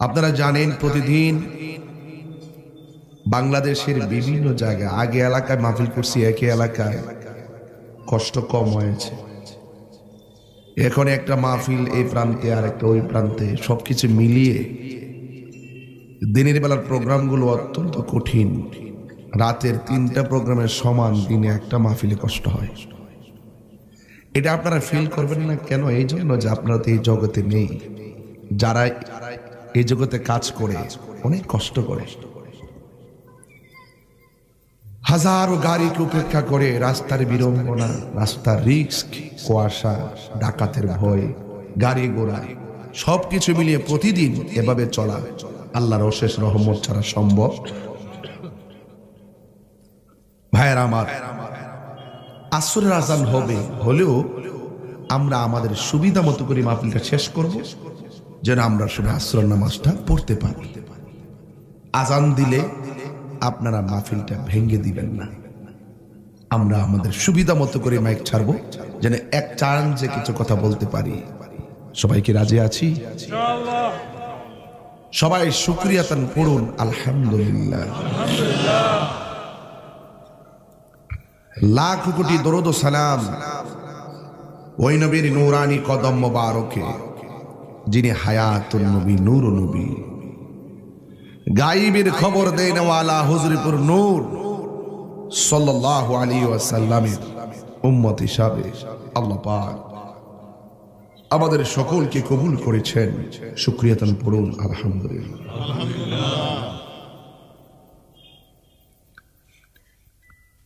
আপনারা জানেন প্রতিদিন বাংলাদেশের বিভিন্ন জায়গায়, আগে এলাকায় মাহফিল করছি, একই এলাকায় কষ্ট কম হয়েছে। এখন একটা মাহফিল এই প্রান্তে আর একটা ওই প্রান্তে, সবকিছু মিলিয়ে দিনের বেলার প্রোগ্রামগুলো অত্যন্ত কঠিন। রাতের 3টা প্রোগ্রামের সমান দিনে একটা মাহফিলে কষ্ট হয়। এটা আপনারা ফিল করবেন না কেন? এই জন্য যে আপনারা তো এই জগতে নেই। যারা এই জগতে কাজ করে অনেক কষ্ট করে, হাজারো গাড়িকে উপেক্ষা করে, রাস্তার বিড়ম্বনা, রাস্তার রিস্ক, কুয়াশা, ডাকাতের ভয়, গাড়ি ঘোড়া সবকিছু মিলিয়ে প্রতিদিন এভাবে চলা আল্লাহর অশেষ রহমত ছাড়া সম্ভব। ভাইয়েরা আমার, আসরের আজান হবে, হলেও আমরা আমাদের সুবিধা মতো করে মাহফিলটা শেষ করব, যেন আমরা শুধু আসরের নামাজটা পড়তে পারি। আজান দিলে আপনারা মাহফিলটা ভেঙে দিবেন না। আমরা আমাদের সুবিধা মতো করে মাইক ছাড়বো, যেন এক চান্সে কিছু কথা বলতে পারি। সবাই কি রাজি আছি? সবাই শুকরিয়াতান পড়ুন আলহামদুলিল্লাহ। লাখ কোটি দরুদ ও সালাম ওই নবীর নূরানি কদম মোবারকে, যিনি হায়াতুন নবী, নূর নবী, গায়বের খবর দেন ওয়ালা হুজুরপুর নূর সাল্লাল্লাহু আলাইহি ওয়াসাল্লামের উম্মত হিসাবে আল্লাহ পাক আমাদের সকলকে কবুল করেছেন। শুকরিয়াতান পড়ুন আলহামদুলিল্লাহ।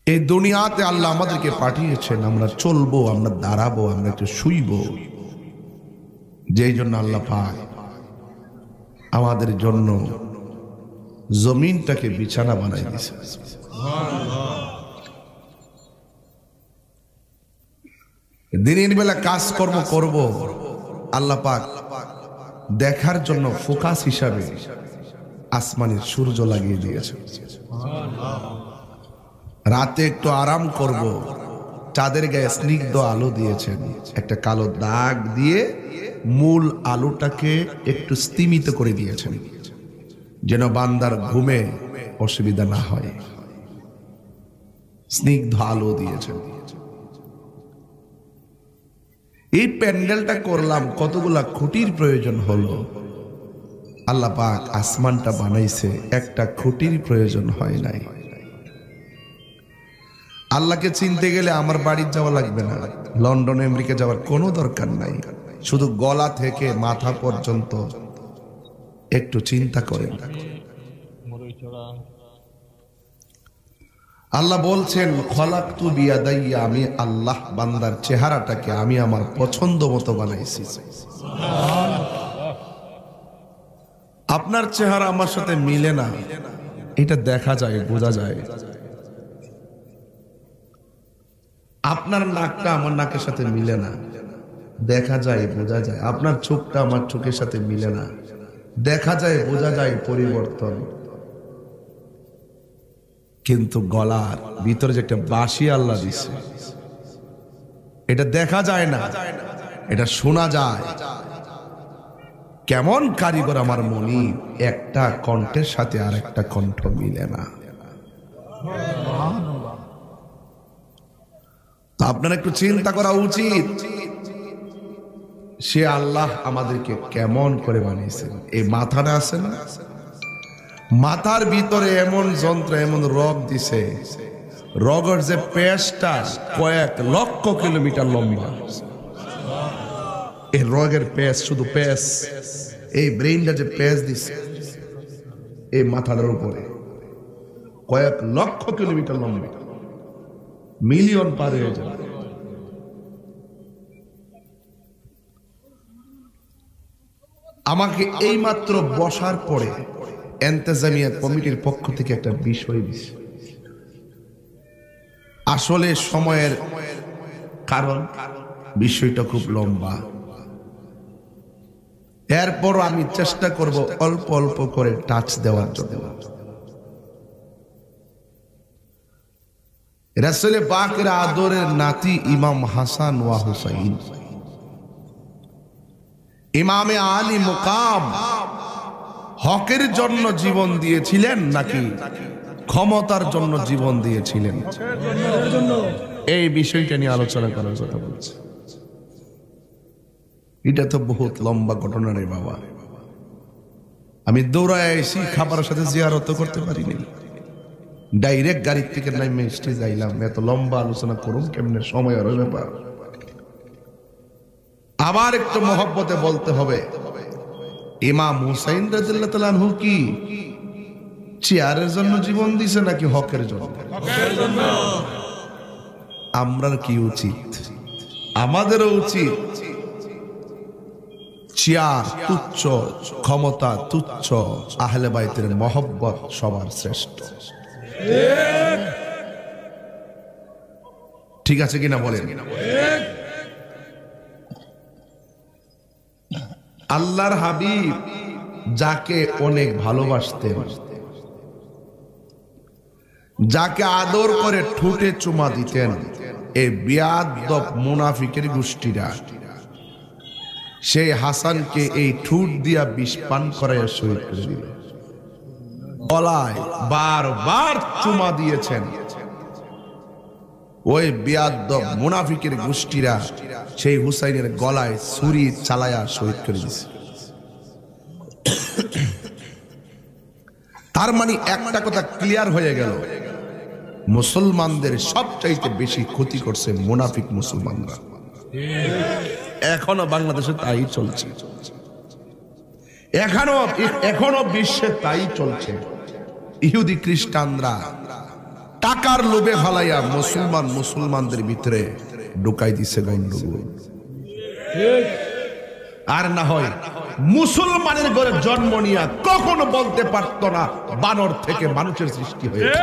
এই দুনিয়াতে আল্লাহ আমাদেরকে পাঠিয়েছেন, আমরা চলবো, আমরা দাঁড়াবো, আমরা একটু শুইবো। যেই জন্য আল্লাহ পাক আমাদের জন্য জমিনটাকে বিছানা বানাই দিয়েছে। দিনের বেলা কাজকর্ম করব, আল্লাহ পাক দেখার জন্য ফোকাস হিসাবে আসমানের সূর্য লাগিয়ে দিয়েছে। রাতে একটু আরাম করব, চাঁদের গায়ে স্নিগ্ধ আলো দিয়েছেন, একটা কালো দাগ দিয়ে মূল আলোটাকে একটু স্তিমিত করে দিয়েছেন, যেন বান্দার ঘুমে অসুবিধা না হয়। স্নিগ্ধ আলো দিয়েছেন। এই প্যান্ডেলটা করলাম, কতগুলা খুঁটির প্রয়োজন হলো। আল্লাহ পাক আসমানটা বানাইছে, একটা খুঁটির প্রয়োজন হয় নাই। আল্লাহকে চিনতে গেলে আমার বাড়ি যাওয়া লাগবে না, লন্ডন আমেরিকা যাওয়ার কোনো দরকার নাই। শুধু গলা থেকে মাথা পর্যন্ত একটু চিন্তা করেন। আল্লাহ বলছেন খলাকতু বিয়াদাইয়া, আমি আল্লাহ বান্দার চেহারাটাকে আমি আমার পছন্দ মতো বানাইছি। আপনার চেহারা আমার সাথে মিলে না, এটা দেখা যায়, বোঝা যায়। আপনার নাকটা আমার নাকের সাথে মিলে না, দেখা যায়, বোঝা যায়। আপনার চোখটা আমার চোখের সাথে মিলে না, দেখা যায়, বোঝা যায় পরিবর্তন। কিন্তু গলার ভিতরে যে একটা বাঁশি আল্লাহ দিছে, এটা দেখা যায় না, এটা শোনা যায়। কেমন কারিগর আমার মনি, একটা কণ্ঠের সাথে আর একটা কণ্ঠ মিলে না। আপনার একটু চিন্তা করা উচিত, সে আল্লাহ আমাদেরকে কেমন করে বানিয়েছেন। এই মাথাটা আছে না, মাথার ভিতরে এমন যন্ত্র, এমন রগ দিছে, রগের যে পেশটা কয়েক লক্ষ কিলোমিটার লম্বা। এই রগের পেশ, শুধু পেশ, এই ব্রেইনটা যে পেশ দিছে এই মাথাটার উপরে, কয়েক লক্ষ কিলোমিটার লম্বা, মিলিয়ন পার হয়ে যায়। আমাকে এই মাত্র বসার পরে এন্তেজামিয়া কমিটির পক্ষ থেকে একটা বিষয় দিছে। আসলে সময়ের কারণ বিষয়টা খুব লম্বা, এরপর আমি চেষ্টা করব অল্প অল্প করে টাচ দেওয়ার জন্য। রাসূল পাকের আদরের নাতি ইমাম হাসান ওয়া হুসাইন, ইমামে আলী মুকাম হকের জন্য জীবন দিয়েছিলেন নাকি ক্ষমতার জন্য জীবন দিয়েছিলেন? এই বিষয়টা নিয়ে আলোচনা করার কথা বলছি। এটা তো বহুত লম্বা ঘটনা রে বাবা। আমি দৌড়ায় এসি খাবারের সাথে জিয়ারত করতে পারিনি, ডাইরেক্ট গাড়ির থেকে নাইমে স্টেজ আইলাম। এত লম্বা আলোচনা করুন কেমনে, সময় আর ব্যাপার। আবার একটু মহব্বতে বলতে হবে, ইমাম হুসাইন রাদিয়াল্লাহু তাআলা আনহু কি চেয়ারের জন্য জীবন দিছে নাকি হকের জন্য? আমরার কি উচিত? আমাদেরও উচিত চেয়ার তুচ্ছ, ক্ষমতা তুচ্ছ, আহলে বাইতের মহব্বত সবার শ্রেষ্ঠ। ঠিক আছে কিনা বলেন? আল্লাহর হাবিব যাকে অনেক ভালোবাসতেন, যাকে আদর করে ঠোঁটে চুমা দিতেন, এই বিয়াদব মুনাফিকের গোষ্ঠীরা সেই হাসানকে এই ঠোঁট দিয়া বিষ পান করাইয়া শহীদ করে দিল। গলায় বারবার চুমা দিয়েছেন। ওই বিয়াদব মুনাফিকের গোষ্ঠীরা সেই হুসাইনের গলায় ছুরি চালায়া শহীদ করে দিয়েছে। তার মানে একটা কথা ক্লিয়ার হয়ে গেল, মুসলমানদের সবচাইতে বেশি ক্ষতি করছে মুনাফিক মুসলমানরা। এখনো বাংলাদেশে তাই চলছে, এখনো বিশ্বে তাই চলছে। ইহুদি খ্রিস্টানরা টাকার লোভে ফালাইয়া মুসলমানদের ভিতরে ঢুকাই দিছে গন্ডগোল। আর না হয় মুসলমানের ঘরে জন্ম নিয়া কখনো বলতে পারত না বানর থেকে মানুষের সৃষ্টি হয়েছে।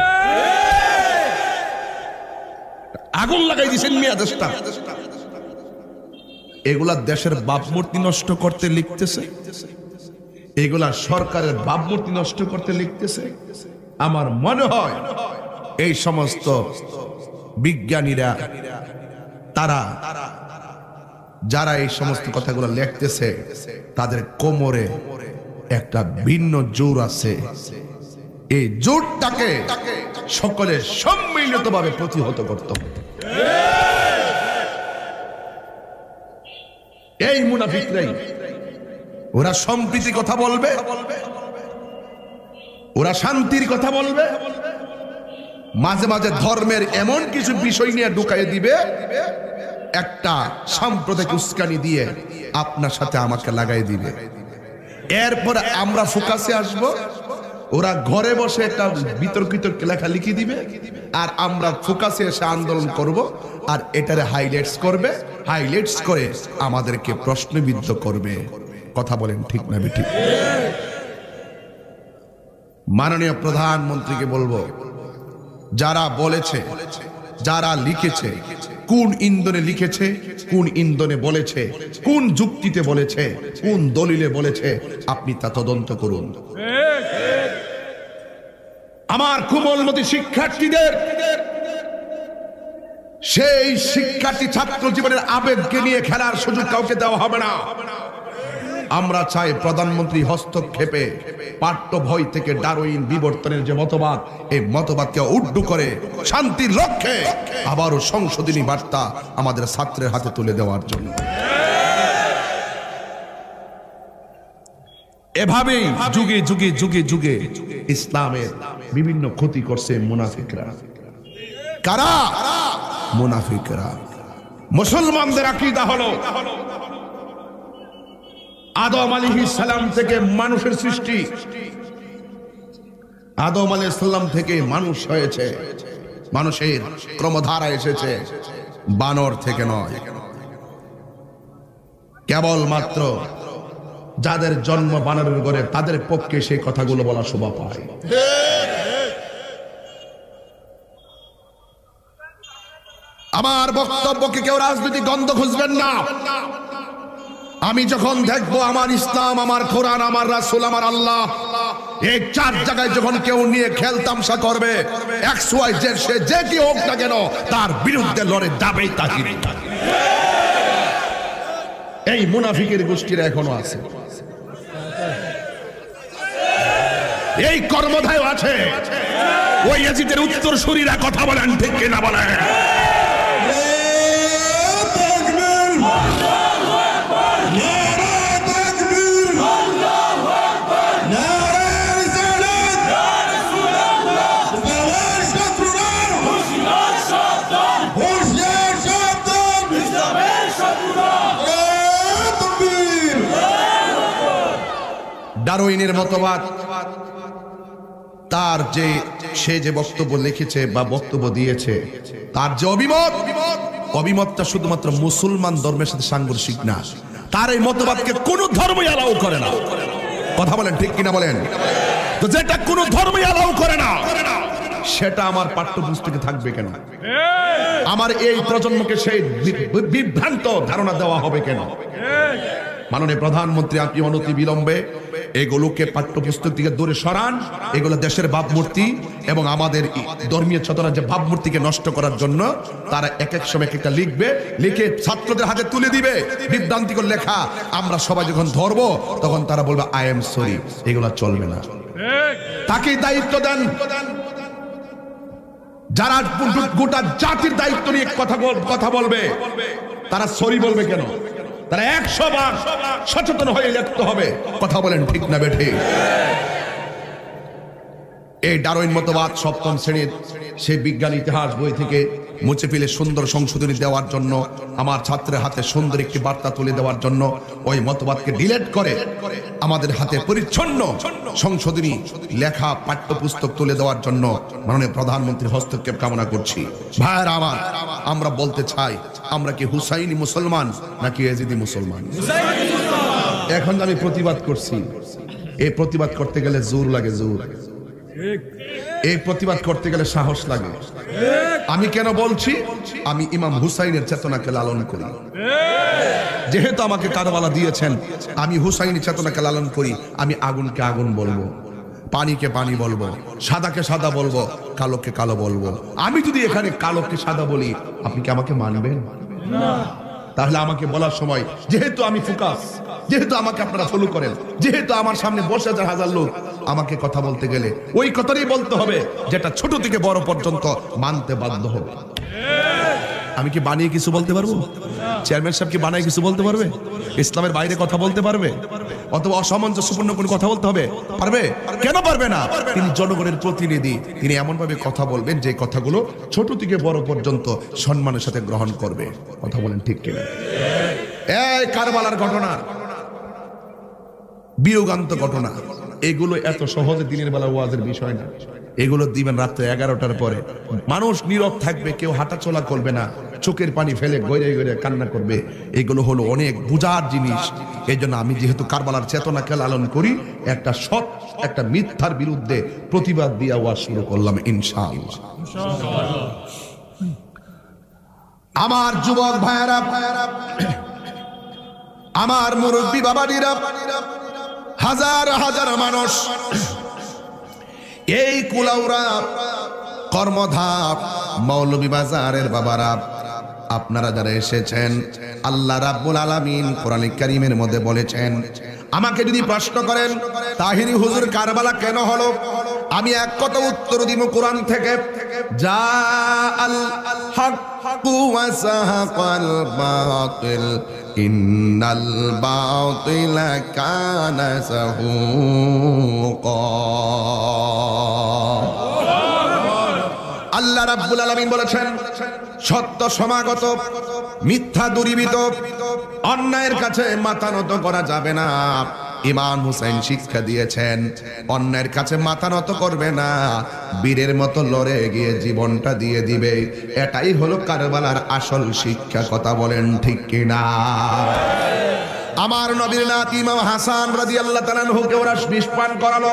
আগুন লাগাই দিছেন মিয়া দেশটা। এগুলা দেশের ভাবমূর্তি নষ্ট করতে লিখতেছে, এগুলা সরকারের ভাবমূর্তি নষ্ট করতে লিখতেছে। আমার মনে হয় এই সমস্ত বিজ্ঞানীরা, তারা যারা এই সমস্ত কথাগুলো লিখতেছে, তাদের কোমরে একটা ভিন্ন জোর আছে। এই জোরটাকে সকলে সম্মিলিতভাবে প্রতিহত করতে হবে। এই মুনাফিকরাই, ওরা সম্প্রীতির কথা বলবে, ওরা শান্তির কথা বলবে, মাঝে মাঝে ধর্মের এমন কিছু বিষয় নিয়ে ঢুকাই দিবে, একটা সাম্প্রদায়িক উস্কানি দিয়ে আপনার সাথে আমাকে লাগাই দিবে। এরপরে আমরা ফোকাসে আসব, ওরা ঘরে বসে একটা বিতর্কিত লেখা লিখে দিবে, আর আমরা ফোকাসে এসে আন্দোলন করব, আর এটারে হাইলাইটস করবে, হাইলাইটস করে আমাদেরকে প্রশ্নবিদ্ধ করবে। কথা বলেন ঠিক না বেঠিক? মাননীয় প্রধানমন্ত্রীকে বলবো, যারা বলেছে, যারা লিখেছে, কোন ইন্ধনে লিখেছে, কোন ইন্ধনে বলেছে, কোন যুক্তিতে বলেছে, কোন দলিলে বলেছে, আপনি তা তদন্ত করুন। আমার কোমলমতি শিক্ষার্থীদের, সেই শিক্ষার্থী ছাত্র জীবনের আবেগকে নিয়ে খেলার সুযোগ কাউকে দেওয়া হবে না। আমরা চাই প্রধানমন্ত্রী হস্তক্ষেপে পাঠ্য বই থেকে ডারউইন বিবর্তনের যে মতবাদ, এই মতবাদকে উড্ডু করে শান্তির লক্ষ্যে আবারও সংশোধনী বার্তা আমাদের ছাত্রের হাতে তুলে দেওয়ার জন্য। এভাবেই যুগে যুগে যুগে যুগে ইসলামের বিভিন্ন ক্ষতি করছে মুনাফিকরা। কারা? মুনাফিকরা। মুসলমানদের আকীদা হলো আদম আলাইহিস সালাম থেকে মানুষের সৃষ্টি, আদম আলাইহিস সালাম থেকে মানুষ হয়েছে, মানুষের ক্রমধারা এসেছে, বানর থেকে নয়। কেবলমাত্র যাদের জন্ম বানরের ঘরে, তাদের পক্ষে সেই কথাগুলো বলা শোভা পায়। আমার বক্তব্যকে কেউ রাজনৈতিক গন্ধ খুঁজবেন না। আমি যখন দেখবো আমার ইসলাম, আমার কোরআন, আমার রাসূল, আমার আল্লাহ, এই চার জায়গায় যখন কেউ নিয়ে খেলতামশা করবে, XYZ সে যে কি হোক না কেন, তার বিরুদ্ধে লড়ে যাবেই তাহির। এই মুনাফিকের গোষ্ঠীরা এখনো আছে। এই কর্মধায় আছে। ওই ইয়াজিদের উত্তরসূরিরা কথা বলেন ঠিক কিনা বলেন? ডারউইনের মতবাদ, তার যে সে যে বক্তব্য লিখেছে বা বক্তব্য দিয়েছে, তার যে অভিমতটা শুধুমাত্র মুসলমান ধর্মের সাথে সাংঘর্ষিক না। তার এই মতবাদকে কোনো ধর্মই অ্যালাউ করে না। কথা বলেন ঠিক কিনা বলেন? তো যেটা কোনো ধর্মই অ্যালাউ করে না, সেটা আমার পাঠ্যপুস্তকে থাকবে কেন? আমার এই প্রজন্মকে সেই বিভ্রান্ত ধারণা দেওয়া হবে কেন? মাননীয় প্রধানমন্ত্রী, আপনি অনতি বিলম্বে এগুলোকে পাঠ্যপুস্তক থেকে দূরে সরান। এগুলো দেশের ভাবমূর্তি এবং আমাদের ধর্মীয় চেতনা যে ভাবমূর্তিকে নষ্ট করার জন্য তারা এক এক সময় একটা লিখবে, লিখে ছাত্রদের হাতে তুলে দিবে বিভ্রান্তিকর লেখা। আমরা সবাই যখন ধরবো তখন তারা বলবে আই এম সরি। এগুলো চলবে না। তাকে দায়িত্ব দেন। যারা গোটা জাতির দায়িত্ব নিয়ে কথা বলবে, তারা সরি বলবে কেন? তারা 100 বার সচেতন হয়ে লিখতে হবে। কথা বলেন ঠিক না বেঠিক? এই ডারউইন মতবাদ সপ্তম শ্রেণীর সেই বিজ্ঞান ইতিহাস বই থেকে মুছে ফেলে সুন্দর সংশোধনী দেওয়ার জন্য, আমার ছাত্রের হাতে সুন্দর একটি বার্তা তুলে দেওয়ার জন্য ওই মতবাদকে ডিলিট করে আমাদের হাতে পরিচ্ছন্ন সংশোধনী লেখা পাঠ্যপুস্তক তুলে দেওয়ার জন্য মাননীয় প্রধানমন্ত্রীর হস্তক্ষেপ কামনা করছি। ভাইয়েরা আমার, আমরা বলতে চাই, আমরা কি হুসাইনি মুসলমান নাকি ইয়াজিদি মুসলমান? এখন আমি প্রতিবাদ করছি, এই প্রতিবাদ করতে গেলে জোর লাগে, জোর। এই প্রতিবাদ করতে গেলে সাহস লাগে। আমি কেন বলছি? আমি ইমাম হুসাইনের চেতনাকে লালন করি। যেহেতু আমাকে কারবালা দিয়েছেন, আমি হুসাইনি চেতনাকে লালন করি। আমি আগুনকে আগুন বলবো, পানিকে পানি বলবো, সাদাকে সাদা বলবো, কালোকে কালো বলবো। আমি যদি এখানে কালোকে সাদা বলি, আপনি কি আমাকে মানবেন? তাহলে আমাকে বলার সময়, যেহেতু আমি ফোকাস, যেহেতু আমাকে আপনারা ফলো করেন, যেহেতু আমার সামনে 10,000 লোক, আমাকে কথা বলতে গেলে ওই কথাই বলতে হবে যেটা ছোট থেকে বড় পর্যন্ত মানতে বাধ্য হবে। আমি কি বানিয়ে কিছু বলতে পারবো? চেয়ারম্যান সাহেব কি বানায় কিছু বলতে পারবে? ইসলামের বাইরে কথা বলতে পারবে? অথবা অসামঞ্জস্যপূর্ণ কোনো কথা বলতে হবে? পারবে? কেন পারবে না? তিনি জনগণের প্রতিনিধি। তিনি এমন ভাবে কথা বলবেন যে কথাগুলো ছোট থেকে বড় পর্যন্ত সম্মানের সাথে গ্রহণ করবে। কথা বলেন ঠিক কিনা? এই কারবালার ঘটনা, বিয়োগান্ত ঘটনা, এগুলো এত সহজে দিনের বেলা ওয়াজের বিষয় না। এগুলো দিবেন রাত্রে 11টার পরে। মানুষ নীরব থাকবে, কেউ হাঁটাচলা করবে না, চোখের পানি ফেলে গড়ে গড়ে কান্না করবে। এগুলো হলো অনেক বুঝার জিনিস। এই জন্য আমি যেহেতু কারবালার চেতনাকে লালন করি, একটা সৎ একটা মিথ্যার বিরুদ্ধে প্রতিবাদ দিয়ে ওয়াজ শুরু করলাম ইনশাআল্লাহ। আমার যুবক ভাইয়েরা, আমার মুরব্বী বাবাজিরা, হাজার হাজার মানুষ এই কুলাউড়া, কর্মধাপ, মৌলভীবাজারের বাবারা, আপনারা যারা এসেছেন, আল্লাহ রাব্বুল আলামিন কোরআন কারীমের মধ্যে বলেছেন, আমাকে যদি প্রশ্ন করেন তাহিরি হুজুর কারবালা কেন হলো, আমি এক কথা উত্তর দিব কোরআন থেকে, যা আল হাক্কু ওয়া সাহাকাল বাতিল ইন্নাল বাতিলা কানা যাহুকা। আল্লাহ রাব্বুল আলামিন বলেছেন, সত্য সমাগত, মিথ্যা দূরীভূত, অন্যায়ের কাছে মাথা নত করা যাবে না। ইমাম হুসাইন শিক্ষা দিয়েছেন, অন্যায়ের কাছে মাথা নত করবে না, বীরের মতো লড়ে গিয়ে জীবনটা দিয়ে দিবে। এটাই হলো কারবালার আসল শিক্ষা। কথা বলেন ঠিক কিনা? আমার নবীর নাতি ইমাম হাসান রাদিয়াল্লাহু তাআলা আনহুকে ওরা বিষ পান করালো।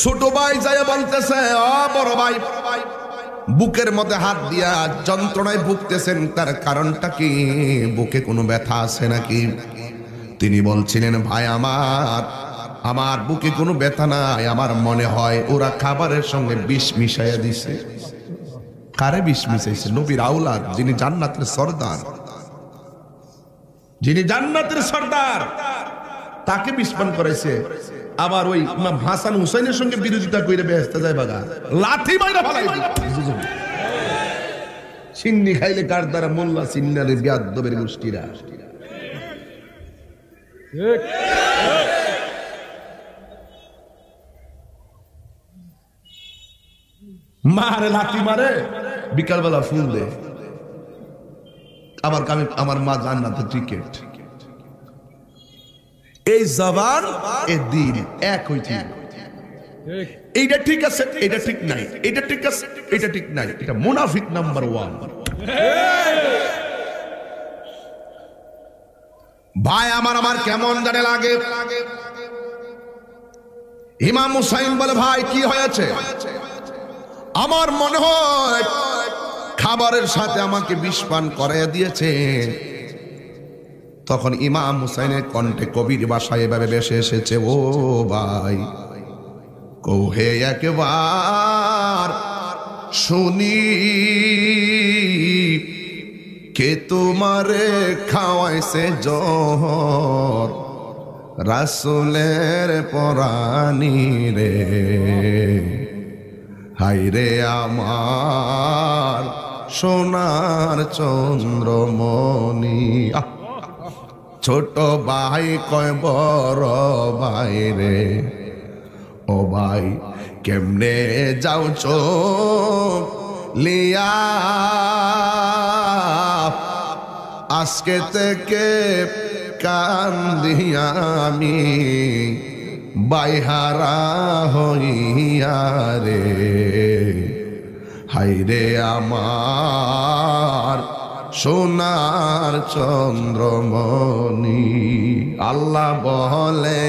ছোট ভাই যায় বলতেছে, ও বড় ভাই, বুকের মধ্যে হাত দিয়া যন্ত্রণায় ভুগতেছেন, তার কারণটা কি? বুকে কোনো ব্যথা আছে নাকি? তিনি বলছিলেন, ভাই আমার বুকে কোনো ব্যথা নাই, আমার মনে হয় ওরা খাবারের সঙ্গে বিষ মিশাইয়া দিছে। কারে বিষ মিশাইছে? নবীর আওলাদ, যিনি জান্নাতের সর্দার, যিনি জান্নাতের সর্দার, তাকে বিষ পান করাইছে। আবার ওই ইমাম হাসান হুসাইনের সঙ্গে বিরোধিতা করে বেহেশতে যায় বাগা, লাথি মাইরা ফালাই সিন্নি খাইলে কার দ্বারা মোল্লা সিন্নারে বিয়াদ্দবের গোষ্ঠীরা মারে লাথি মারে, বিকালবেলা ফুল দে। আমার মা জান্নাতে টিকেট। এই জবান এ দিন এক হইছে, এইটা ঠিক আছে, এটা ঠিক নাই, এটা ঠিক আছে, এটা ঠিক নাই, এটা মুনাফিক নাম্বার 1। ভাই আমার কেমন জানে লাগে। ইমাম হুসাইন বলে, ভাই কি হয়েছে? আমার মনে হয় খাবারের সাথে আমাকে বিষ পান করাইয়া দিয়েছে। তখন ইমাম হুসাইনের কণ্ঠে কবির ভাষায় এভাবে ভেসে এসেছে, ও ভাই কোহে একবার শুনি, কে তোমারে খাওয়াইছে জহর, রাসূলের পরানি রে। হাইরে আমার সোনার চন্দ্রমণি। ছোট ভাই কয় বড় ভাই রে, ও ভাই কেমনে যাও লিয়া, আজকে থেকে কান্দিয়া আমি বাইহারা হইয়া রে। হাইরে আমার সোনার চন্দ্রমণি। আল্লাহ বলে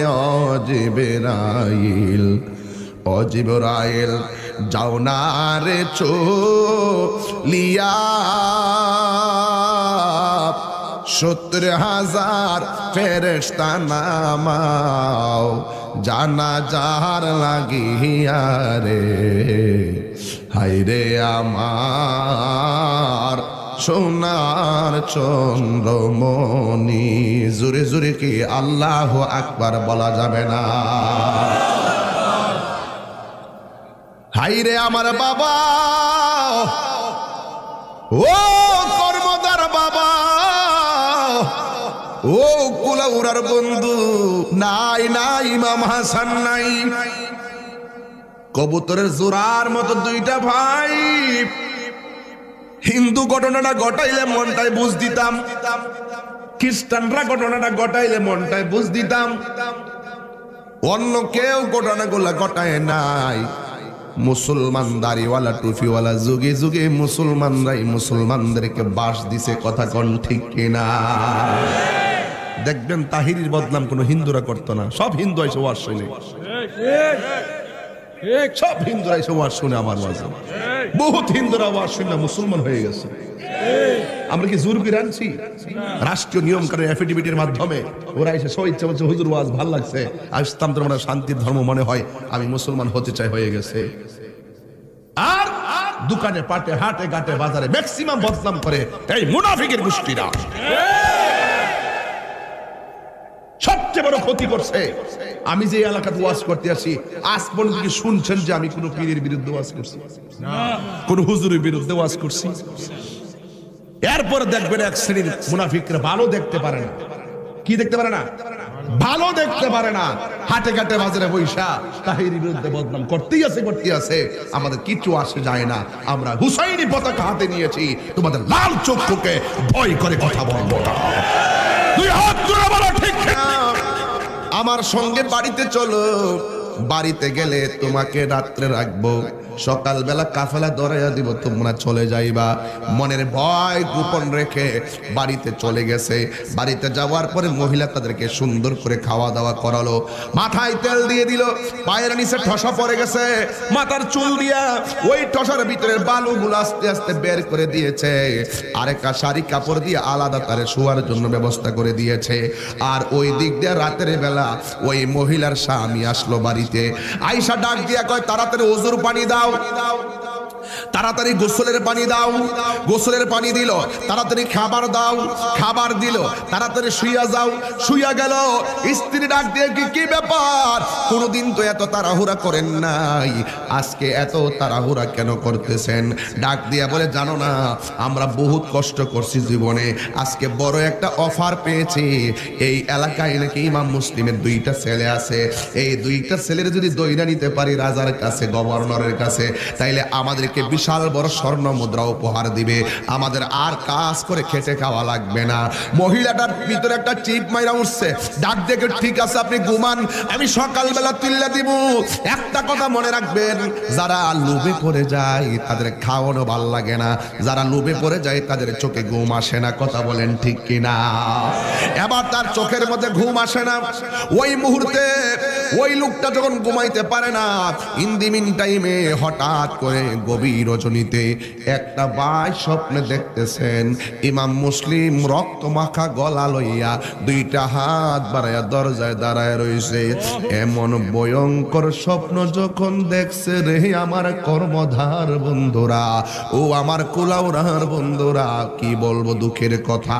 ও জিবরাইল যাও না রে চলিয়া, 70,000 ফেরেশতা নামাও জানাজার লাগিয়া রে। হাইরে আমার সোনার চন্দ্রমণি। জোরে জোরে কি আল্লাহু আকবার বলা যাবে না? হাইরে আমার বাবা, ও কর্মদার বাবা, ও কুলাউড়ার বন্ধু, নাই নাই ইমাম হাসান নাই। কবুতরের জোড়ার মতো দুইটা ভাই। হিন্দু ঘটনাটা ঘটাইলে মনটায় বুঝ দিতাম, খ্রিস্টানরা ঘটনাটা ঘটাইলে মনটায় বুঝ দিতাম, অন্য কেউ ঘটনাগুলা ঘটায় নাই। মুসলমান দাড়িওয়ালা টুপিওয়ালা যুগে যুগে মুসলমানরাই মুসলমানদেরকে বাস দিছে, কথা কোন ঠিক কিনা? দেখবেন তাহিরির বদনাম কোন হিন্দুরা করতো না, সব হিন্দু এসে ওয়াজ শুনে, সব হিন্দুরা এসে ওয়াজ শুনে আমার ওয়াজে। বহুত হিন্দুরা ওয়াজ শুনে মুসলমান হয়ে গেছে। আমরা কি জোর করে আনছি? রাষ্ট্রীয় নিয়ম কানুন এফিডেভিটের মাধ্যমে ওরা এসে স্বেচ্ছা বলছে হুজুর ওয়াজ ভাল লাগছে, ইসলাম ধর্ম শান্তির ধর্ম মনে হয়, আমি মুসলমান হতে চাই, হয়ে গেছে। আর দোকানে পাটে হাটে ঘাটে বাজারে ম্যাক্সিমাম বদনাম করে এই মুনাফিকের গোষ্ঠীরা। সবচেয়ে বড় ক্ষতি করছে, আমি যে এলাকাতে ওয়াজ করতে আসি, আজ পর্যন্ত কি শুনছেন যে আমি কোন পীরের বিরুদ্ধে ওয়াজ করছি? কোন হুজুরের বিরুদ্ধে ওয়াজ করছি? এরপর দেখবেন এক শ্রেণীর মুনাফিকরা ভালো দেখতে পারে না। কি দেখতে পারে না? ভালো দেখতে পারে না। হাটে ঘাটে বাজারে বৈশা তাহিরির বিরুদ্ধে বদনাম করতেই আছে। আমাদের কিছু আসে যায় না। আমরা হুসাইনি পতাকা হাতে নিয়েছি, তোমাদের লাল চক্ষুকে ভয় করে কথা বলবো না। দুই হাত তুলে বলো ঠিক না? আমার সঙ্গে বাড়িতে চলো, বাড়িতে গেলে তোমাকে রাত্রে রাখবো, সকালবেলা কাফেলা ধরাইয়া দিব, তোমরা চলে যাইবা। মনের ভয় গোপন রেখে বাড়িতে চলে গেছে। বাড়িতে যাওয়ার পরে মহিলা তাদেরকে সুন্দর করে খাওয়া দাওয়া করালো, মাথায় তেল দিয়ে দিল, পায়ের নিচে ঠসা পড়ে গেছে, মাথার চুল দিয়া ওই ঠসার ভিতরের বালুগুলো আস্তে আস্তে বের করে দিয়েছে। আরেকটা শাড়ি কাপড় দিয়ে আলাদা তারে শোয়ার জন্য ব্যবস্থা করে দিয়েছে। আর ওই দিক দিয়ে রাতের বেলা ওই মহিলার স্বামী আসলো বাড়িতে, আইসা ডাক দিয়া কয় তাড়াতাড়ি ওজুর পানি দাও। তাড়াতাড়ি গোসলের পানি দাও, গোসলের পানি দিল। তাড়াতাড়ি খাবার দাও, খাবার দিল। তাড়াতাড়ি শুইয়া যাও, শুইয়া গেল। স্ত্রী ডাক দিয়ে কি ব্যাপার, কোনোদিন তো এত তাড়াহুড়া করেন নাই, আজকে এত তাড়াহুড়া কেন করতেছেন? ডাক দিয়া বলে, জানো না আমরা বহুত কষ্ট করছি জীবনে, আজকে বড় একটা অফার পেয়েছি। এই এলাকায় নাকি ইমাম মুসলিমের 2টা ছেলে আছে, এই 2টা ছেলের যদি দইরা নিতে পারি রাজার কাছে, গভর্নরের কাছে, তাইলে আমাদেরকে বিশাল বড় স্বর্ণ মুদ্রা উপহার দিবে, আমাদের আর কাজ করে খেটে খাওয়া লাগবে না। মহিলাটার ভিতরে একটা চিপ মাইরা উঠছে, ডাক দেখে, ঠিক আছে আপনি ঘুমান, আমি সকালবেলা তুল্লা দিব। একটা কথা মনে রাখবেন, যারা লোভে পড়ে যায় তাদের খাওয়ানো ভাল লাগে না, যারা লোভে পড়ে যায় তাদের চোখে ঘুম আসে না। কথা বলেন ঠিক কিনা? এবার তার চোখের মধ্যে ঘুম আসে না। ওই মুহূর্তে ওই লোকটা যখন ঘুমাইতে পারে না, ইন দি মিন টাইমে হঠাৎ করে গভীর রজনীতে একটা ভাই স্বপ্নে দেখতেছেন ইমাম মুসলিম রক্ত মাখা গলা লইয়া 2টা হাত বাড়াইয়া দরজায় দাঁড়ায় রইছে। এমন ভয়ঙ্কর স্বপ্ন যখন দেখছে রে আমার কর্মধার বন্ধুরা, ও আমার কুলাউরার বন্ধুরা, কি বলবো দুঃখের কথা।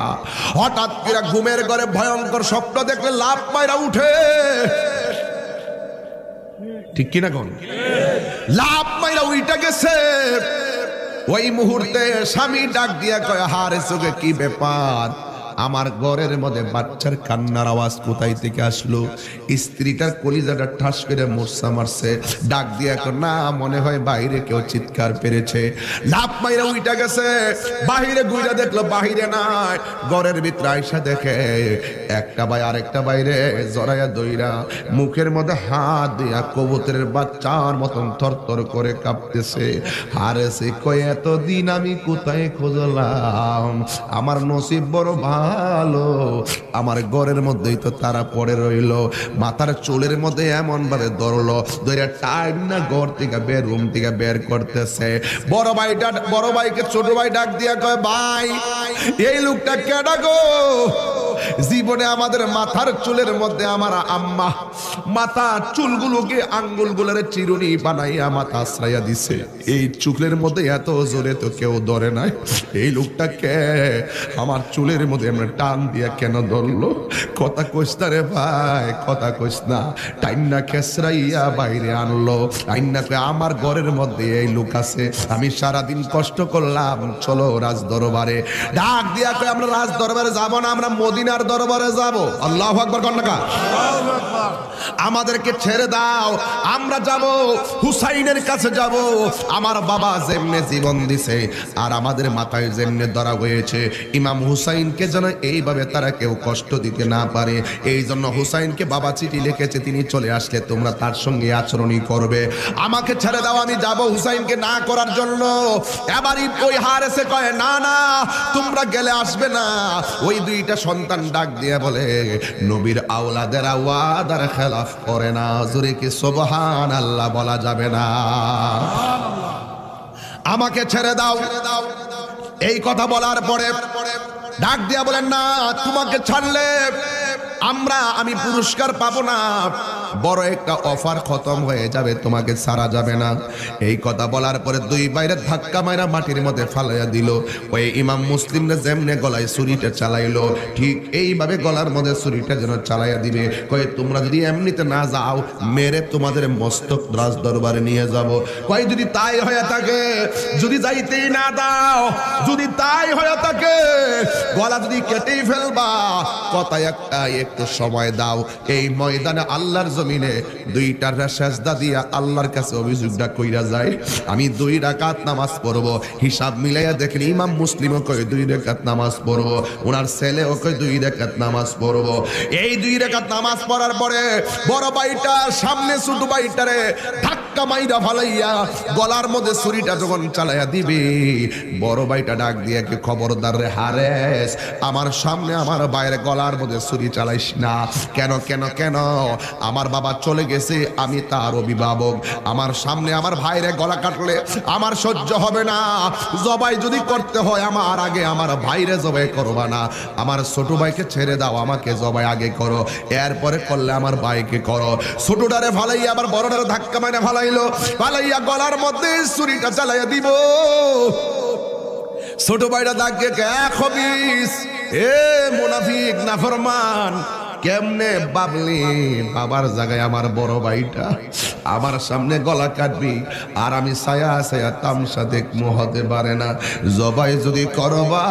হঠাৎ করে ঘুমের ঘরে ভয়ঙ্কর স্বপ্ন দেখলে লাফ মাইরা উঠে, ঠিক কিনা কোন? লাভ মাইরা উইটা গেছে। ওই মুহূর্তে স্বামী ডাক দিয়া কয়, হারে চোখে কি ব্যাপার, আমার ঘরের মধ্যে বাচ্চার কান্নার আওয়াজ কোথায় থেকে আসলো? স্ত্রীটার কলিজাটা ঠাস করে মোর্চা মারছে। ডাক দিয়া কয়, না মনে হয় বাইরে কেউ চিৎকার পেরেছে। লাভ মাইরা উইটা গেছে, বাহিরে ঘুরে দেখলো বাহিরে নাই, ঘরের ভিতরে আইসা দেখে একটা ভাই আরেকটা বাইরে জড়াইয়া দইরা মুখের মধ্যে হাত দিয়া কবুতরের বাচ্চার মতন থরথর করে কাঁপতেছে। আরে সে কয়, এতদিন আমি কোথায় খুঁজলাম, আমার নসিব বড় ভালো, আমার ঘরের মধ্যেই তো তারা পড়ে রইল। মাথার চুলের মধ্যে এমন ভাবে ধরলো, ধরে টাইম না ঘর থেকে বের, রুম থেকে বের করতেছে। বড় ভাইকে ছোট ভাই ডাক দিয়া কয়, ভাই এই লোকটা কেডা গো? জীবনে আমাদের মাথার চুলের মধ্যে আমার আম্মা মাথার চুলগুলোকে আঙ্গুলগুলোর চিরুনি বানাইয়া মাথা আশ্রাইয়া দিছে, এই চুলের মধ্যে এত জোরে তো কেউ ধরে নাই। এই লোকটাকে আমার চুলের মধ্যে আমরা টান দিয়া কেন ধরলো? কথা কইস না রে ভাই, কথা কইস না। টাইম না খেসরাইয়া বাইরে আনলো, আইনা কয় আমার ঘরের মধ্যে এই লোক আছে, আমি সারাদিন কষ্ট করলাম, চলো রাজ দরবারে। ডাক দিয়া কয়, আমরা রাজ দরবারে যাব না, আমরা মদিনার দরবারে যাব। আল্লাহু আকবার কন্যা, আমাদেরকে ছেড়ে দাও, আমরা যাব হুসাইনের কাছে যাব। আমার বাবা যেমনে জীবন দিছে আর আমাদের মাথায় যেমনে ধরা হয়েছে, ইমাম হুসাইনকে যেন এইভাবে তারা কেউ কষ্ট দিতে না পারে, এই জন্য হুসাইনকে বাবা চিঠি লিখেছে, তিনি চলে আসলে তোমরা তার সঙ্গে আচরণই করবে। আমাকে ছেড়ে দাও, আমি যাব হুসাইনকে না করার জন্য। এবারই ওই হারেসে কয়, না না তোমরা গেলে আসবে না। ওই 2টা সন্তান ডাক দিয়ে বলে, নবীর আওলাদের আওয়াজ আর খেলাফ করে না, জোরে কি সুবহানাল্লাহ বলা যাবে না? আমাকে ছেড়ে দাও। এই কথা বলার পরে ডাক দিয়া বলেন, না তোমাকে ছাড়লে আমি পুরস্কার পাবো না, বড় একটা অফার খতম হয়ে যাবে, তোমাকে ছাড়া যাবে না। এই কথা বলার পরে 2 বাইরে ধাক্কা মাইরা মাটির মধ্যে ফালাইয়া দিল। ওই ইমাম মুসলিমরা যেমনে গলায় ছুরিটা চালাইলো, ঠিক এইভাবে গলার মধ্যে ছুরিটা যেন চালাইয়া দিবে। কয়ে তোমরা যদি এমনিতে না যাও, মেরে তোমাদের মস্তক রাজ দরবারে নিয়ে যাব। কয় যদি তাই হয়ে থাকে, যদি যাইতেই না দাও, যদি তাই হয়ে থাকে, গলা যদি কেটেই ফেলবা, কথা একটু সময় দাও। এই ময়দানে আল্লাহর জমিনে 2টা সেজদা দিয়া আল্লাহর কাছে অভিযোগটা কইরা যায়, আমি 2 রাকাত নামাজ পড়বো। হিসাব মিলাইয়া দেখেন ইমাম মুসলিমও কয় 2 রাকাত নামাজ পড়বো, ওনার ছেলেও কয় 2 রাকাত নামাজ পড়বো। এই 2 রাকাত নামাজ পড়ার পরে বড় ভাইটা সামনে ছোট ভাইটারে ধাক্কা মাইরা ফালাইয়া গলার মধ্যে ছুরিটা যখন চালাইয়া দিবে, বড় ভাইটা ডাক দিয়ে কি, খবরদার রে হারেস, আমার সামনে আমার বাইরে গলার মধ্যে ছুরি চালাইস না। কেন কেন কেন? আমার বাবা চলে গেছে, আমি তার অভিভাবক, আমার সামনে আমার ভাইরে গলা কাটলে আমার সহ্য হবে না। জবাই যদি করতে হয় আমার আগে আমার ভাইরে জবাই করবা না, আমার ছোট ভাইকে ছেড়ে দাও, আমাকে জবাই আগে করো, এরপরে করলে আমার ভাইকে করো। ছোটটারে ফালাইয়া আবার বড়টারে ধাক্কা মাইরা ফালাই ফালাইলো, ফালাইয়া গলার মধ্যে ছুরিটা চালাইয়া দিব। ছোট ভাইরা ডাকে কে খবিস, এ মুনাফিক নাফরমান, কেমনে বাবলি বাবার জায়গায় আমার বড় ভাইটা আমার সামনে গলা কাটবি, আর আমি ছায়া ছায়া তামসা দেখমু, হতে পারে না। জবাই যদি করবা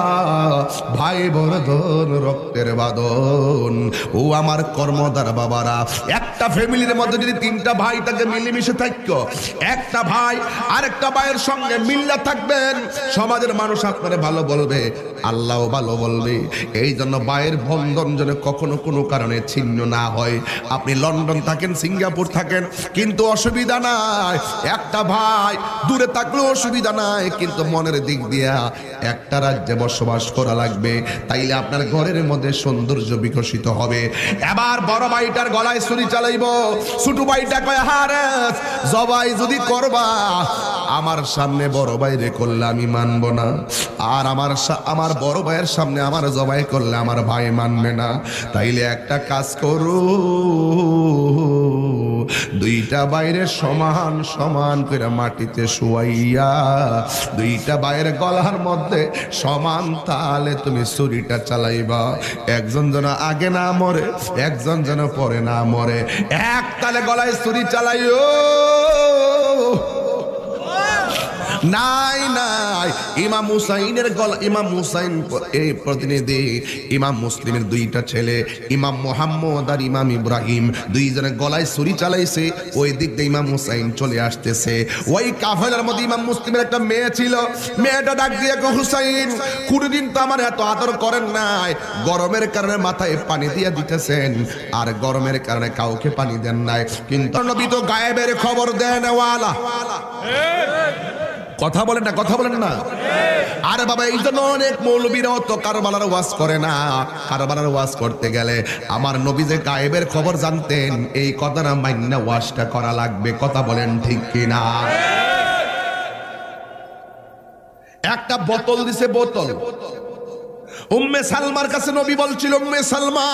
ভাই বর্ধন রক্তের বাঁধন। ও আমার কর্মদার বাবারা, একটা ফ্যামিলির মধ্যে যদি তিনটা ভাই তাকে মিলেমিশে থাকতো, একটা ভাই আরেকটা ভাইয়ের সঙ্গে মিল্লা থাকবেন, সমাজের মানুষ আপনারা ভালো বলবে, আল্লাহ ভালো বলবে। এই জন্য ভাইয়ের বন্ধন যেন কখনো কোনো কারণে ছিন্ন না হয়। আপনি লন্ডন থাকেন, সিঙ্গাপুর থাকেন, কিন্তু অসুবিধা নাই, একটা ভাই দূরে থাকলেও অসুবিধা নাই, কিন্তু মনের দিক দিয়া একটা রাজ্যে বসবাস করা লাগবে, তাইলে আপনার ঘরের মধ্যে সৌন্দর্য বিকশিত হবে। এবার বড় ভাইটার গলায় ছুরি চালাইব, ছোট ভাইটা কয় হারে জবাই যদি করবা আমার সামনে বড় ভাইরে করলে আমি মানব না, আর আমার বড় ভাইয়ের সামনে আমার জবাই করলে আমার ভাই মানবে না। তাইলে একটা কাজ করো, দুইটা বাইরে সমান সমান করে মাটিতে শুয়াইয়া দুইটা বাইরের গলার মধ্যে সমান তালে তুমি ছুরিটা চালাইবা। একজন যেন আগে না মরে, একজন যেন পরে না মরে, এক তালে গলায় ছুরি চালাইও। নাই নাই, ইমাম হুসাইনের গলা, ইমাম হুসাইন এই প্রতিনিধি ইমাম মুসলিমের দুইটা ছেলে, ইমাম মোহাম্মদ আর ইমাম ইব্রাহিম, দুইজনে গলায় ছুরি চালাইছে। ওই দিক দিয়ে ইমাম হুসাইন চলে আসতেছে। ওই কাফেলার মধ্যে ইমাম মুসলিমের একটা মেয়ে ছিল, মেয়েটা ডাক দিয়ে হুসাইন, কোনদিন তো আমার এত আদর করেন নাই, গরমের কারণে মাথায় পানি দিয়ে দিতেছেন, আর গরমের কারণে কাউকে পানি দেন নাই, কিন্তু নবী তো গায়েবের খবর দেন ওয়ালা। কথা বলেন না, কথা বলেন না। আরে বাবা, এই জন্য অনেক মৌলবীরাও তো কারবালার ওয়াজ করে না। কারবালার ওয়াজ করতে গেলে আমার নবী যে গায়েবের খবর জানতেন, এই কথাটা মাইন্না ওয়াজটা করা লাগবে। কথা বলেন ঠিক কিনা? একটা বোতল দিছে, বোতল। উম্মে সালমার কাছে নবী বলছিল, উম্মে সালমা,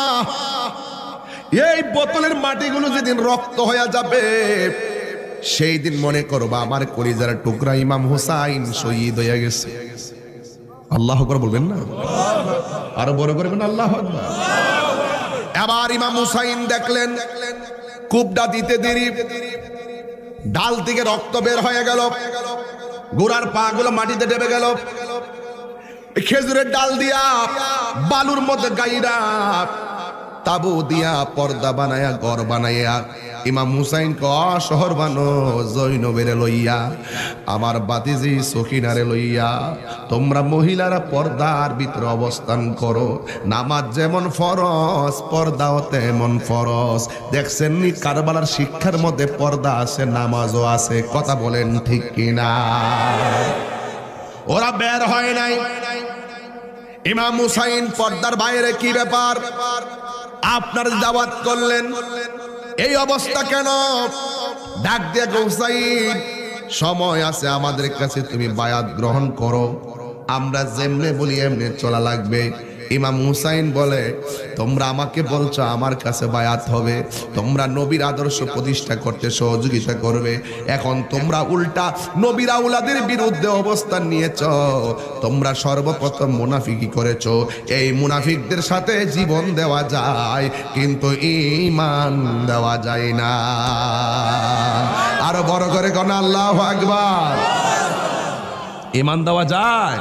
এই বোতলের মাটিগুলো যেদিন রক্ত হয়ে যাবে, সেই দিন মনে করবা আমার কলিজার টুকরা ইমাম হুসাইন শহীদ হয়ে গেছে। আল্লাহ আকবার বলবেন না? আরো বড় করবেন আল্লাহ আকবার। এবার ইমাম হুসাইন দেখলেন কুবডা দিতে দেরি, ডাল থেকে রক্ত বের হয়ে গেল, গোড়ার পা গুলো মাটিতে ডেবে গেল। খেজুরের ডাল দিয়া বালুর মধ্যে গাইরা তাবু দিয়া পর্দা বানায়া ঘর বানাইয়া ইমাম হুসাইন শহর বানো জৈনবের লইয়া, আমার বাতিজি সখিনারে লইয়া, তোমরা মহিলারা পর্দার ভিতরে অবস্থান করো। নামাজ যেমন ফরজ, পর্দাও তেমন ফরজ। দেখছেন নি কারবালার শিক্ষার মধ্যে পর্দা আছে, নামাজও আছে। কথা বলেন ঠিক কিনা? ওরা বের হয় নাই। ইমাম হুসাইন পর্দার বাইরে, কি ব্যাপার, আপনার দাওয়াত করলেন, এই অবস্থা কেন? ডাক দিয়ে হুসাইন, সময় আছে আমাদের কাছে, তুমি বায়াত গ্রহণ করো, আমরা যেমনে বলি এমনি চলা লাগবে। ইমাম হুসাইন বলে, তোমরা আমাকে বলছো আমার কাছে বায়াত হবে, তোমরা নবীর আদর্শ প্রতিষ্ঠা করতে সহযোগিতা করবে, এখন তোমরা উল্টা নবীর আওলাদের বিরুদ্ধে অবস্থান নিয়েছ। তোমরা সর্বপ্রথম মুনাফিকি করেছ। এই মুনাফিকদের সাথে জীবন দেওয়া যায়, কিন্তু ঈমান দেওয়া যায় না। আরো বড় করে কোন আল্লাহু আকবার। ঈমান দেওয়া যায়।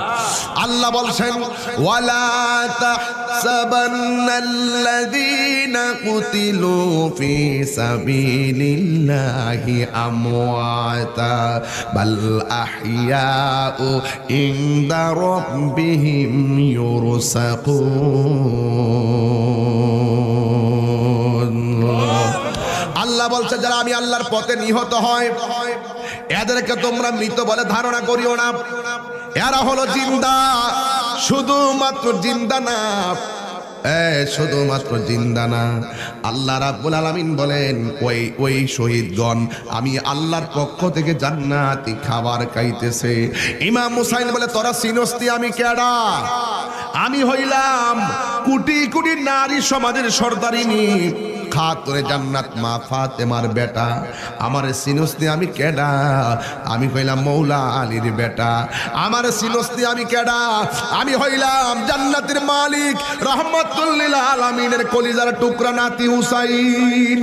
আল্লাহ বলছেন, ওয়ালা তাহসাবান্নাল্লাযীনা কুতিলু ফী সাবিলিল্লাহি আমওয়াতা বাল আহইয়াউ ইনদা রাব্বিহিম ইউরসাকুন। আল্লাহ বলছে, যারা আমি আল্লাহর পথে নিহত হয় এদেরকে তোমরা মৃত বলে ধারণা করিও না। এরা হলো জিন্দা, শুধুমাত্র জিন্দা না, শুধুমাত্র জিন্দা না। আল্লাহ রাব্বুল আলামিন বলেন, ওই শহীদগণ আমি আল্লাহর পক্ষ থেকে জান্নাতি খাবার খাইতেছে। ইমাম হুসাইন বলে, তোরা চিনস্তি আমি কেডা? আমি হইলাম কোটি কোটি নারী সমাজের সর্দারিনী, খাতুনে জান্নাত মা ফাতেমার বেটা। আমার সিনুসনি আমি কেডা? আমি কইলাম মৌলা আলীর বেটা। আমার সিনুসনি আমি কেডা? আমি হইলাম জান্নাতের মালিক রহমাতুল লিল আলামিনের কলিজার টুকরা নাতি হুসাইন।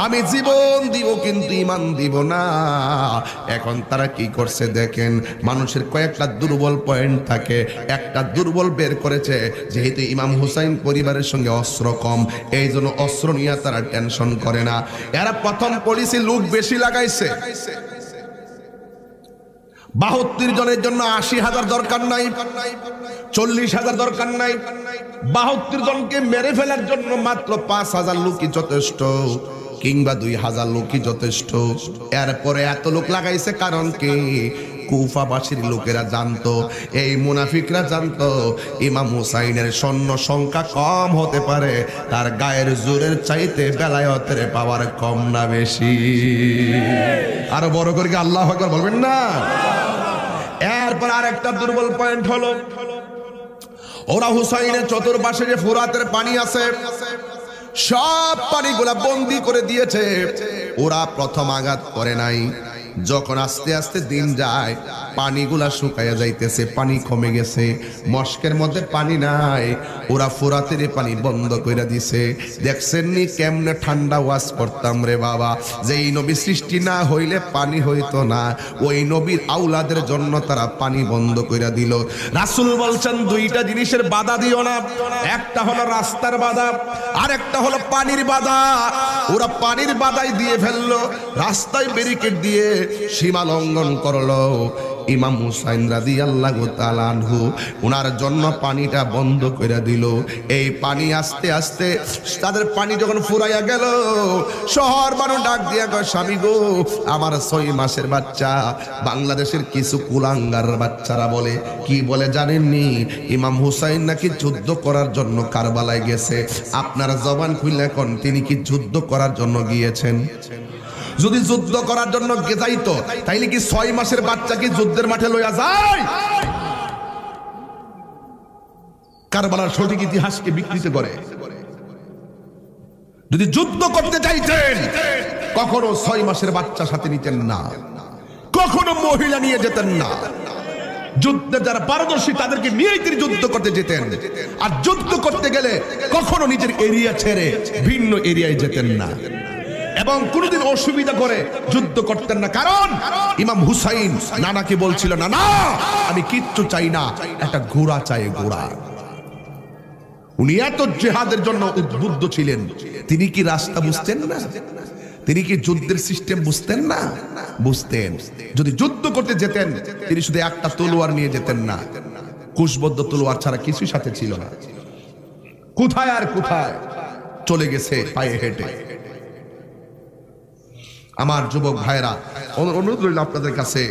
আমি জীবন দিব কিন্তু ঈমান দিব না। এখন তারা কি করছে দেখেন, মানুষের কয়েকটা দুর্বল পয়েন্ট থাকে, একটা দুর্বল বের করেছে। যেহেতু ইমাম হুসাইন পরিবারের সঙ্গে অস্ত্র কম, এই জন্য অস্ত্র নিয়ে তারা টেনশন করে না। এরা প্রথম পলিসি লোক বেশি লাগাইছে। 72 জনের জন্য 80,000 দরকার নাই, 40,000 দরকার নাই। 72 জনকে মেরে ফেলার জন্য মাত্র 5,000 লোকই যথেষ্ট, কিংবা 2,000 লোকই যথেষ্ট। এরপরে এত লোক লাগাইছে কারণ কি? কুফাবাসীর লোকেরা জানতো, এই মুনাফিকরা জানতো ইমাম হুসাইনের সৈন্য সংখ্যা কম হতে পারে, তার গায়ের জোরের চাইতে বেলায়েতের পাওয়ার কম না বেশি। আরো বড় করে কি আল্লাহু আকবার বলবেন না? এরপর আরেকটা দুর্বল পয়েন্ট হলো, ওরা হুসাইনের চতুর্পাশে যে ফুরাতের পানি আছে সব পানিগুলা বন্দি করে দিয়েছে। ওরা প্রথম আঘাত করে নাই। যখন আস্তে আস্তে দিন যায়, পানিগুলা শুকাইয়া যাইতেছে, পানি কমে গেছে, মস্কের মধ্যে পানি নাই, ওরা ফুরাতের পানি বন্ধ করে দিছে। দেখছেন নি কেমনে ঠান্ডা ওয়াজ করতাম রে বাবা, যেই নবী সৃষ্টি না হইলে পানি হইতো না, ওই নবীর আউলাদের জন্য তারা পানি বন্ধ করে দিল। রাসূল বলছেন দুইটা জিনিসের বাধা দিও না, একটা হলো রাস্তার বাধা, আর একটা হলো পানির বাধা। ওরা পানির বাধাই দিয়ে ফেললো, রাস্তায় ব্যারিকেড দিয়ে সীমা লঙ্ঘন করলো। ইমাম হুসাইন রাদিয়াল্লাহু তাআলা আনহু ওনার জন্য পানিটা বন্ধ করে দিল। এই পানি আস্তে আস্তে তাদের পানি যখন ফুরাইয়া গেল, শহর মানুষ ডাক দিয়া কয়, স্বামী গো, আমার 6 মাসের বাচ্চা। বাংলাদেশের কিছু কুলাঙ্গার বাচ্চারা বলে, কি বলে জানেননি? ইমাম হুসাইন নাকি যুদ্ধ করার জন্য কারবালায় গেছে। আপনার জবান খুলে কোন, তিনি কি যুদ্ধ করার জন্য গিয়েছেন? যদি যুদ্ধ করার জন্য যাইতো তাইলে কি 6 মাসের বাচ্চা কি যুদ্ধের মাঠে লইয়া যায়? কারবালার সঠিক ইতিহাসকে বিকৃত করে। যদি যুদ্ধ করতে চাইতেন কখনো 6 মাসের বাচ্চা সাথে নিতেন না, কখনো মহিলা নিয়ে যেতেন না। যুদ্ধে যারা পারদর্শী তাদেরকে নিয়েই তিনি যুদ্ধ করতে যেতেন। আর যুদ্ধ করতে গেলে কখনো নিজের এরিয়া ছেড়ে ভিন্ন এরিয়ায় যেতেন না, এবং কোনদিন অসুবিধা করে যুদ্ধ করতেন না। কারণ ইমাম হুসাইন নানাকে বলছিল, না না, আমি কিচ্ছু চাই না, একটা ঘোড়া চাই, ঘোড়া। উনি এত জিহাদের জন্য উদ্বুদ্ধ ছিলেন। তিনি কি রাস্তা বুঝতেন না? তিনি কি যুদ্ধের সিস্টেম বুঝতেন না? বুঝতেন। যদি যুদ্ধ করতে যেতেন তিনি শুধু একটা তলোয়ার নিয়ে যেতেন না, কুশবদ্ধ তলোয়ার ছাড়া কিছুই সাথে ছিল না। কোথায় আর কোথায় চলে গেছে পায়ে হেঁটে। আমার যুবক ভাইরা, অনুরোধ রইল আপনাদের কাছে,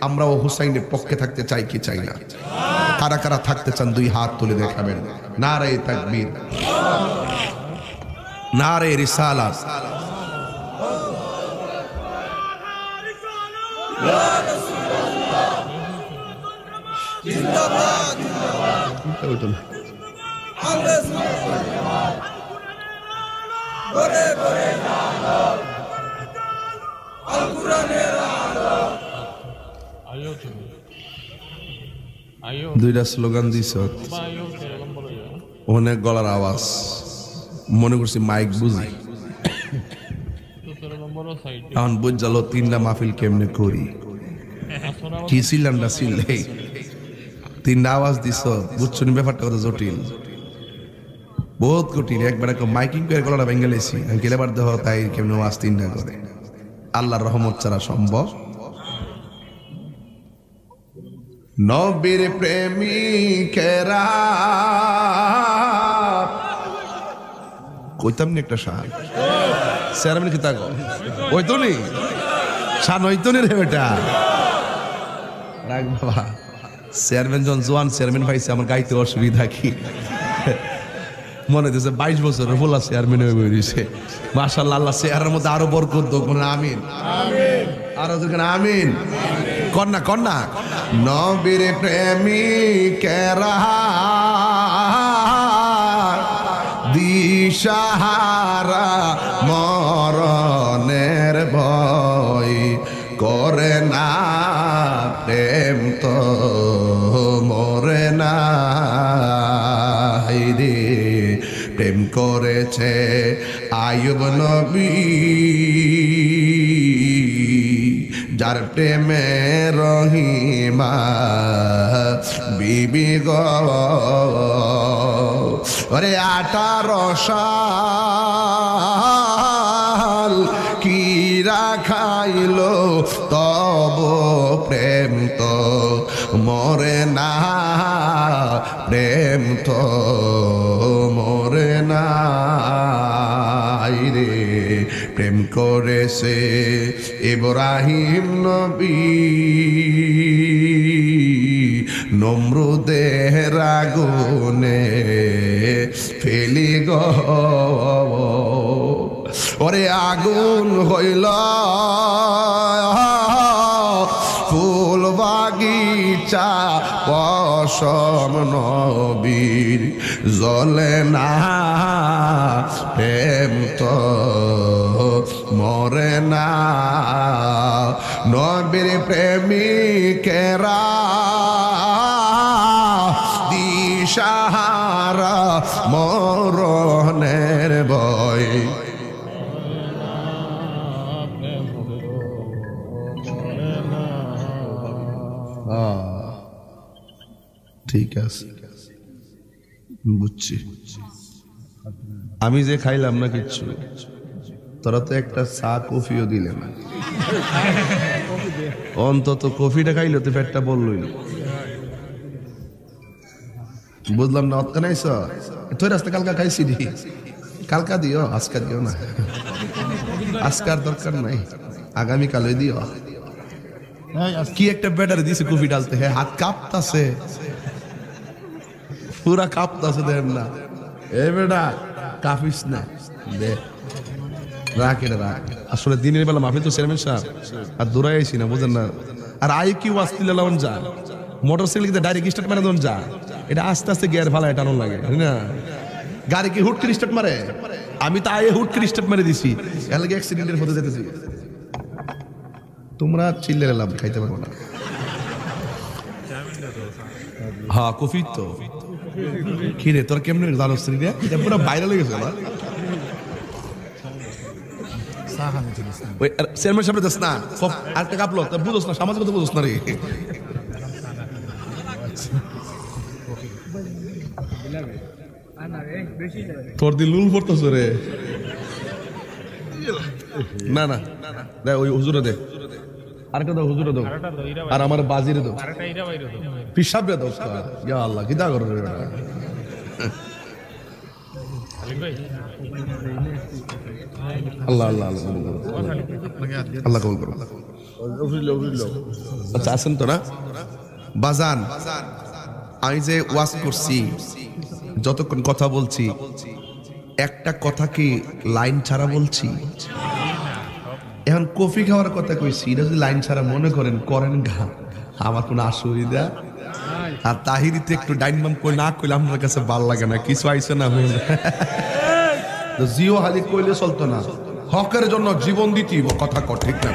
আমরাও হুসাইনের পক্ষে থাকতে চাই কি চাই না? কারা কারা থাকতে চান 2 হাত তুলে দেখাবেন। নারে তাকবীর, নারে রিসালাত। জিন্দাবাদ, জিন্দাবাদ। দুইটা স্লোগান দিছ, অনেক গলার আওয়াজ, মনে করছি মাইক বুঝি। এখন বুঝালো 3টা মাহফিল কেমনে করি, কি ছিলামটা ছিল, 3টা আওয়াজ দিছ, বুঝছো নি? ব্যাপারটা কত জটিল, বহুত কঠিন। একবার মাইকিং করে গলাটা ভেঙে লেছি, গেলেবার দেহ তাই কেমন আওয়াজ 3টা করে। আল্লাহর রহমত ছাড়া সম্ভব। নবীর প্রেমিকেরা কইতাম নি একটা শান চেয়ারম্যান কি তাগো ওই তো নি শান হইতো নি রে বেটা, রাখ বাবা। চেয়ারম্যান জন জোয়ান চেয়ারম্যান পাইছে, আমার গাইতে অসুবিধা কি? মনে হচ্ছে 22 বছরের বলা চেয়ারম্যান হয়ে বেরিয়েছে। মাশাআল্লাহ, আল্লাহ চেয়ারের মধ্যে আরো বরকত দাও। আমিন, আরো যেখানে আমিন। কন্যা কন্যা নবীর প্রেমিকেরা দিশাহারা মরণের ভয় করে না প্রেম তো মরে না রে প্রেম করেছে আয়ুব নবী যার প্রেমে রহিমা বিবি গো ওরে 18 সাল কি রাখাইলো তব প্রেম তো মরে না প্রেম তো মরে না রে প্রেম করেছে ইব্রাহিম নবী নমরুদের আগুনে ফেলি গো ওরে আগুন হইল ফুল বাগিচা পশম নবীর জ্বলে না প্রেম তো মরে না নবীর প্রেমিকেরা দিশাহারা মরণের ভয় ঠিক আছে বুঝছি আমি যে খাইলাম না কিচ্ছু তোরা তো একটা চা কফিও দিলে না অন্তত কফিটা খাইলে তো পেটটা বললই না বুঝলাম না অতকা নাই তোর রাস্তা কালকা খাইছি দি কালকা দিও আজকা দিও না আজকার দরকার নাই আগামীকালে দিও কি একটা ব্যাটারি দিছে কফি ডালতে হ্যাঁ হাত কাঁপতাছে পুরা কাঁপতাছে দেন না এ বেটা কাঁপিস না দে রাখ এটা রাখ আসলে দিনের বেলা মাফি তো চেয়ারম্যান সাহেব আর দৌড়াই আইসি না বুঝেন না আর আই কি ওয়াস্তি লাউন যা মোটর সাইকেল ডাইরেক্ট স্টার্ট মারে দন যা এটা আস্তে আস্তে গিয়ার ফালায় টানো লাগে না গাড়ি কি হুট করে স্টার্ট মারে আমি তো আয়ে হুট করে স্টার্ট মারে দিছি এর লাগে অ্যাক্সিডেন্টের হতে যেতেছি তোমরা চিল্লে লাভ খাইতে পারবো না হ্যাঁ কফি তো কি রে তোর কেমন জানোস রে এটা পুরো ভাইরাল হয়ে গেছে না ওই চেয়ারম্যান সাহেব দেশ না আর একটা কাপলো তা বুঝোস না সামাজিকতা বুঝোস না রে তোর দিন লুল পড়তেছ রে না না দে ওই হুজুরে দে আরেকটা দাও হুজুরে দাও আর আমার বাজিরে দাও পিসাব রে দাও ইয়া আল্লাহ কিদা করে রে আল্লাহ আল্লাহ আল্লাহ কবুল করো আচ্ছা আসেন তো না বাজান আমি যে ওয়াজ করছি যতক্ষণ কথা বলছি একটা কথা কি লাইন ছাড়া বলছি এখন কফি খাওয়ার কথা কইছি এটা যদি লাইন ছাড়া মনে করেন করেন ঘা আমার কোনো অসুবিধা আর তাহিরিতে একটু ডাইনবাম কই না কইলে আমার কাছে ভালো লাগে না কিছু আইসে না হইলে তো জিও হালি কইলে চলতো না হকের জন্য জীবন দিতি কথা কর ঠিক না